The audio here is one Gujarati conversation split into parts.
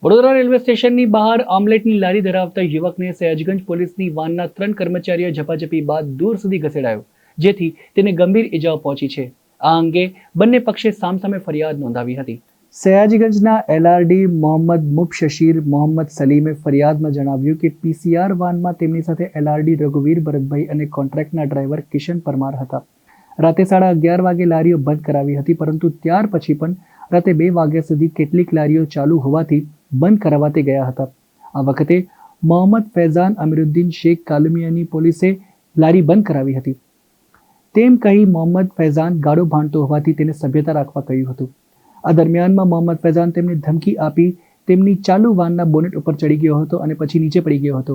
વડોદરા રેલવે સ્ટેશનની બહાર ઓમલેટની લારી ધરાવતા યુવકને સયાજગંજ પોલીસની વાનના 3 કર્મચારીઓ ઝપાઝપી બાદ દૂર સુધી ખસેડાયો, જેથી તેને ગંભીર ઇજાઓ પહોંચી છે। આ અંગે બંને પક્ષે સામસામે ફરિયાદ નોંધાવી હતી। સયાજગંજના એલઆરડી મોહમ્મદ મુબશશીર મોહમ્મદ સલીમે ફરિયાદમાં જણાવ્યું કે પીસીઆર વાનમાં તેમની સાથે એલઆરડી રઘુવીર ભરતભાઈ અને કોન્ટ્રાક્ટના ડ્રાઈવર કિશન પરમાર હતા। રાતે 11:30 વાગે લારીઓ બંધ કરાવી હતી, પરંતુ ત્યાર પછી પણ રાતે 2 વાગ્યા સુધી કેટલીક લારીઓ ચાલુ હોવાથી બંધ કરાવાતે ગયા હતા। આ વખતે મોહમ્મદ ફૈઝાન અમીરુદ્દીન શેખ કાલુમિયાની પોલીસે લારી બંધ કરાવી હતી તેમ કહી મોહમ્મદ ફૈઝાન ગાડો ભાંડતો હોવાથી તેને સભ્યતા રાખવા કહ્યું હતું। આ દરમિયાનમાં મોહમ્મદ ફૈઝાન તેમને ધમકી આપી તેમની ચાલુ વાનના બોનેટ ઉપર ચડી ગયો હતો અને પછી નીચે પડી ગયો હતો,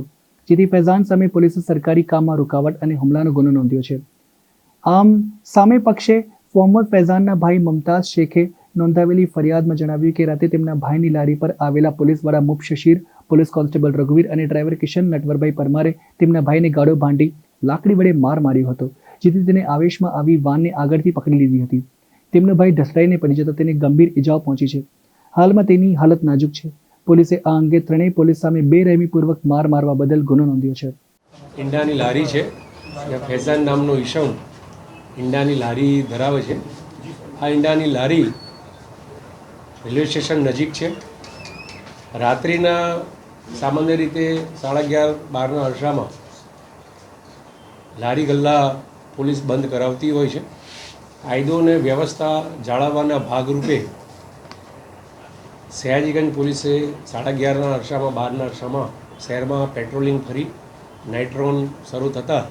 જેથી ફૈઝાન સામે પોલીસે સરકારી કામમાં રૂકાવટ અને હુમલાનો ગુનો નોંધ્યો છે। આમ સામે પક્ષે મોહમ્મદ ફૈઝાનના ભાઈ મુમતાઝ શેખે નોંધાવેલી ફરિયાદમાં જણાવ્યું કે રાતે તેમના ભાઈની લારી પર આવેલા પોલીસવાળા મુબશશીર, પોલીસ કોન્સ્ટેબલ રઘુવીર અને ડ્રાઈવર કિશન નટવરભાઈ પરમારે તેમના ભાઈને ગાડો ભાંડી લાકડી વડે માર માર્યો હતો, જેથી તેને આવેશમાં આવી વાનને આગળથી પકડી લીધી હતી। તેમનો ભાઈ ઢસડાઈને પડી જતા તેને ગંભીર ઇજાઓ પહોંચી છે। હાલમાં તેની હાલત નાજુક છે। પોલીસે આ અંગે ત્રણેય પોલીસ સામે બેરહેમીપૂર્વક માર મારવા બદલ ગુનો નોંધ્યો છે। ઈંડાની લારી છે, ફૈઝાન નામનો ઈસમ ઈંડાની લારી ધરાવે છે। આ ઈંડાની લારી રેલવે સ્ટેશન નજીક છે। રાત્રિના સામાન્ય રીતે 11:30-12ના અરસામાં લારી ગલ્લા પોલીસ બંધ કરાવતી હોય છે। કાયદો અને વ્યવસ્થા જાળવવાના ભાગરૂપે સયાજીગંજ પોલીસે 11:30ના અરસામાં 12ના અરસામાં શહેરમાં પેટ્રોલિંગ ફરી નાઇટ રોન શરૂ થતાં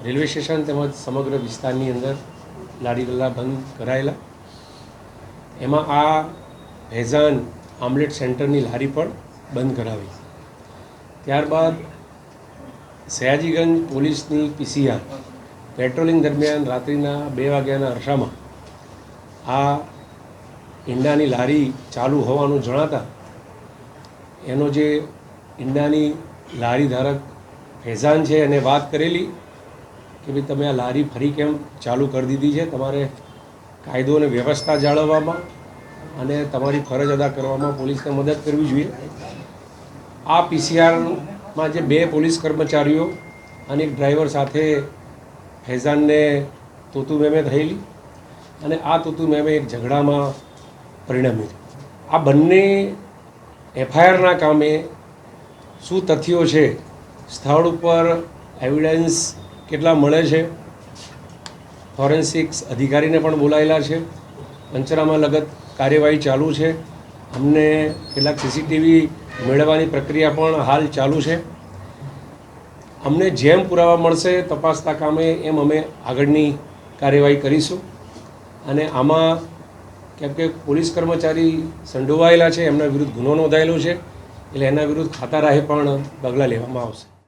રેલવે સ્ટેશન તેમજ સમગ્ર વિસ્તારની અંદર લારી ગલ્લા બંધ કરાયેલા। એમાં આ ફૈઝાન આમલેટ સેન્ટરની લારી પણ બંધ કરાવી। ત્યારબાદ સયાજીગંજ પોલીસની પીસીઆર પેટ્રોલિંગ દરમિયાન રાત્રિના 2 વાગ્યાના અરસામાં આ ઈંડાની લારી ચાલુ હોવાનું જણાતા એનો જે ઈંડાની લારી ધારક ફૈઝાન છે એને વાત કરેલી કે ભાઈ તમે આ લારી ફરી કેમ ચાલુ કરી દીધી છે, તમારે કાયદો અને વ્યવસ્થા જાળવવામાં અને તમારી ફરજ અદા કરવામાં પોલીસને મદદ કરવી જોઈએ। આ પીસીઆરમાં જે 2 પોલીસ કર્મચારીઓ અને એક ડ્રાઈવર સાથે ફૈઝાનને તૂતુ મેમે થયેલી અને આ તૂતુ મેમે એક ઝઘડામાં પરિણમી। આ બંને એફઆઈઆરના કામે શું તથ્યો છે, સ્થળ ઉપર એવિડન્સ કેટલા મળે છે, ફોરેન્સિક્સ અધિકારીને પણ બોલાયેલા છે, પંચનામા લગત કાર્યવાહી ચાલુ છે। અમને કેટલાક સીસીટીવી મેળવવાની પ્રક્રિયા પણ હાલ ચાલુ છે। અમને જેમ પુરાવા મળશે તપાસતા કામે એમ અમે આગળની કાર્યવાહી કરીશું। અને આમાં કેમ કે પોલીસ કર્મચારી સંડોવાયેલા છે, એમના વિરુદ્ધ ગુનો નોંધાયેલો છે, એટલે એના વિરુદ્ધ ખાતા રાહે પણ પગલાં લેવામાં આવશે।